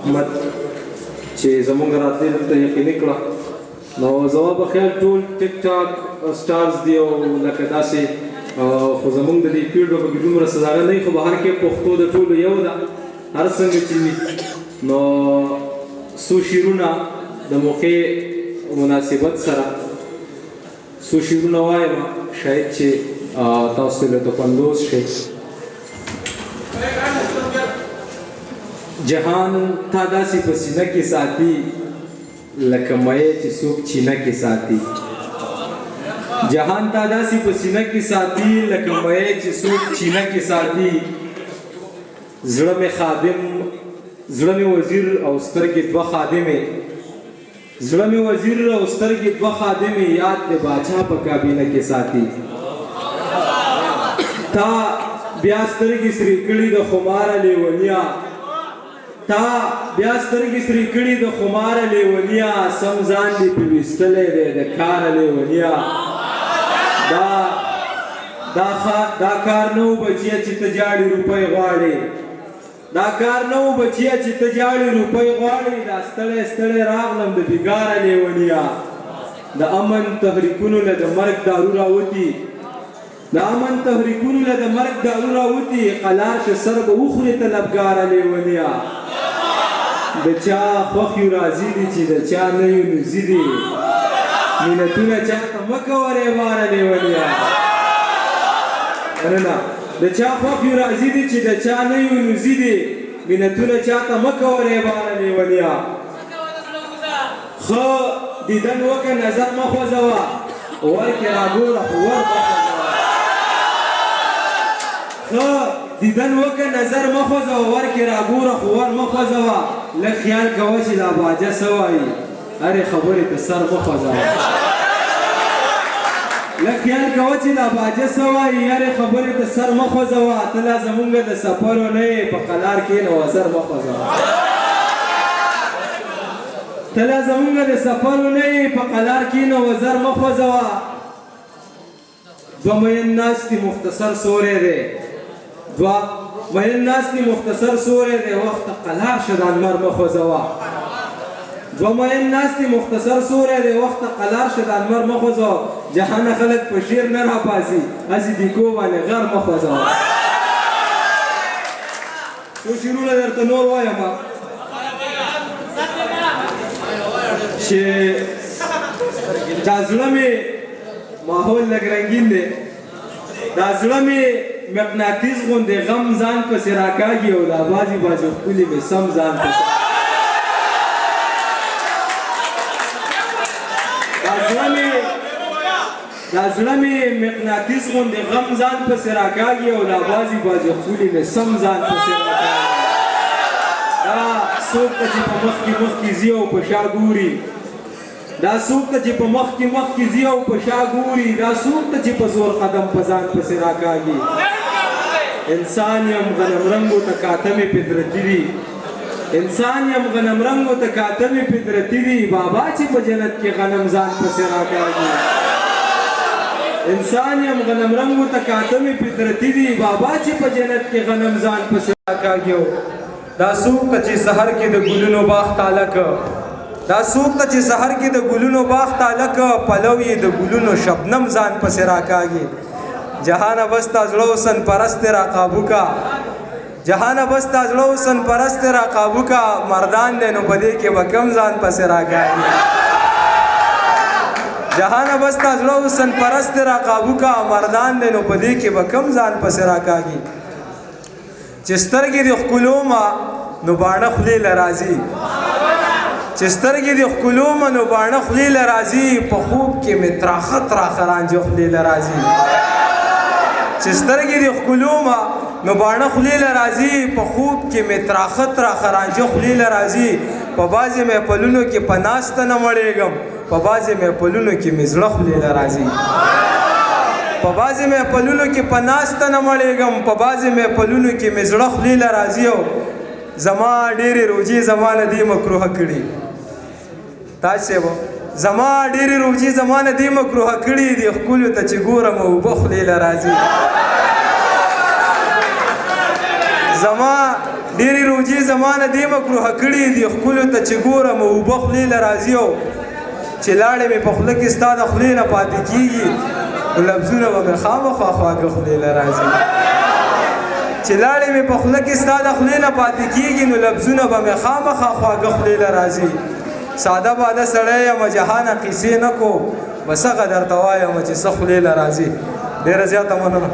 احمد چې زمونږ راتلې دلته یقیني کړه نو زما په خیال ټول ټیک ټاک سټارز دي او لکه داسې خو زمونږ د دې فیلډ په کې دومره سزاګه نه وي خو بهر کې پښتو د ټولو یو ده هر څنګه چې وي نو څو شعرونه د موقع مناسبت سره څو شعرونه وایم شاید چې تاسو له تپندوز شئ جهان تا داسې په سینه کې ساتي لکه مایع چې څوک چینه کې ساتي جهان تا داسې په سینه کې ساتي لکه مایع چې څوک چینه کې ساتي زړه مې خادم زړه مې وزیر او سترګې دوه خادمې زړه مې وزیر او سترګې دوه خادمې یاد د باچا په کابینه کې ساتي تا بیا سترګې سرې کړي د خماره لیونیا تا بیا سترګې سرې کړي د خماره لیونیا سم ځان دې پې ویستلی دی د کاره لیونیا دا کار نه و بچیه چې ته جاړې روپۍ غواړې دا کار نه و بچیه چې ته جاړې روپۍ غواړې دا ستړی ستړی راغلم د بېګاره لیونیا د امن تحریکونو له د مرګ دارو راوتي د امن تحریکونو له د مرګ دارو راوتي قلار شه سر به وخورې طلبګاره لیونیا د چا خوښ یو راضي دي چې د چا نه یو نوزي دي مینتونه چاته مه کوه ریباره لیونیا مننه د چا خوښ یو راضي دي چې د چا نه یو نوزي دي مینتونه چاته مه کوه ریباره لیونیا ښه دیدن وکړه نظر مه خوځوه ورکې راګوره خو ور مه ښه دیدن وکړه نظر مه خوځوه ورکې راګوره خو ور مه خوځوه لږ خیال کوه چې دا باجه څه وایي هرې خبرې ته سر مه خوځوه لږ خیال کوه چې دا باجه څه وایي هرې خبرې ته سر مه خوځوه ته لا زمونږ د سفرو نه یې په قلار کښېنه وزر مه خوځوه ته لا زمونږ د سفرو نه یې په قلار کښېنه وزر مه خوځوه دوه مین ناستې مختصر سوری دی دوه مین ناستې مختصر سوری دی وخت قلار شه د انمر مه خوځوه دوه مین ناستې مختصر سوری دی وخت قلار شه د انمر مه خوځوه جهانه خلک په شعر نه راپاسي هسې دیکو باندې غر مه خوځوه څو شعرونه درته نور وایم چې دا زړه مې ماحول لږ رنګین دی دا زړه مې مقناطیس غوندې غم ځان پسې راکاږي او دا بازي بازي ښکلي مې سم ځان پسې دا زړه مې مقناطیس غوندې غم ځان پسې راکاږي او دا بازي بازي ښکلي مې سم ځان پسې راکاږي دا څوک ته چې په مخکې مخکې ځي او په شا ګوري دا څوک ته چې په مخکې مخکې ځي او په شا ګوري دا څوک ته چې په زور قدم په ځان پسې راکاږي انسان یم غنم رنګو ته کاتمې فطرتي دي انسان یم غنم رنګو ته کاتمې فطرتي دي بابا چې په جنت کې غنم ځان پسې راکاږي انسان یم غنم رنګو ته کاتمې فطرتي دي بابا چې په جنت کې غنم ځان پسې راکاږي دا څوک ته چې سحر کې د ګلونو باغ تالک دا څوک ته چې سحر کې د ګلونو باغ تالک پلو یې د ګلونو شبنم ځان پسې راکاږي جهانه بس تا زړه حسن پرست را قابو کا جهانه بس تا زړه حسن پرست را قابو کا مردان دی نو په دې کې به کم ځان پسې راکاږي جهانه بس تا زړه حسن پرست را قابو کا مردان دی نو په دې کې به کم ځان پسې راکاږي چې سترګې دې ښکلومه نو باڼه خولې له راځي چې سترګې دې ښکلومه نو باڼه خولې له راځي په خوب کې مې تراخه تراخه رانجه خولې له راځي چې سترګې دې ښکلومه نو باڼه خولې له راځي په خوب کې مې تراخه تراخه رانجه خولې له راځي په بعضې محفلونو کې په ناسته نه مړېږم په بعضې محفلونو کې مې زړه خولې له راځي په بعضې محفلونو کې په ناسته نه مړېږم په بعضې محفلونو کې مې زړه خولې له راځي او زما ډېرې روجې زما نه دې مکروهه کړي تاج صاحب زما ډېرې روجې زما نه دې مکروهه کړي دي ښکلو ته چې ګورم اوبه خولې له راځي ډېرې روجې زمانه دې مکروه کړي دي ښکلو ته چې ګورم اوبه خولې له راځي او چې لاړې مې په خوله کې ستا د خولې نه پاتې کېږي نو لفظونه به مې خامخا خواږه خولې له راځي چې لاړې مې په خوله کې ستا د خولې نه پاتې کېږي نو لفظونه به مې خامخا خواږه خولې له راځي ساده باده سړی یم جهانه قیسې نه کو بس هغه درته وایم چې څه خولې له راځي ډېره زیاته مننه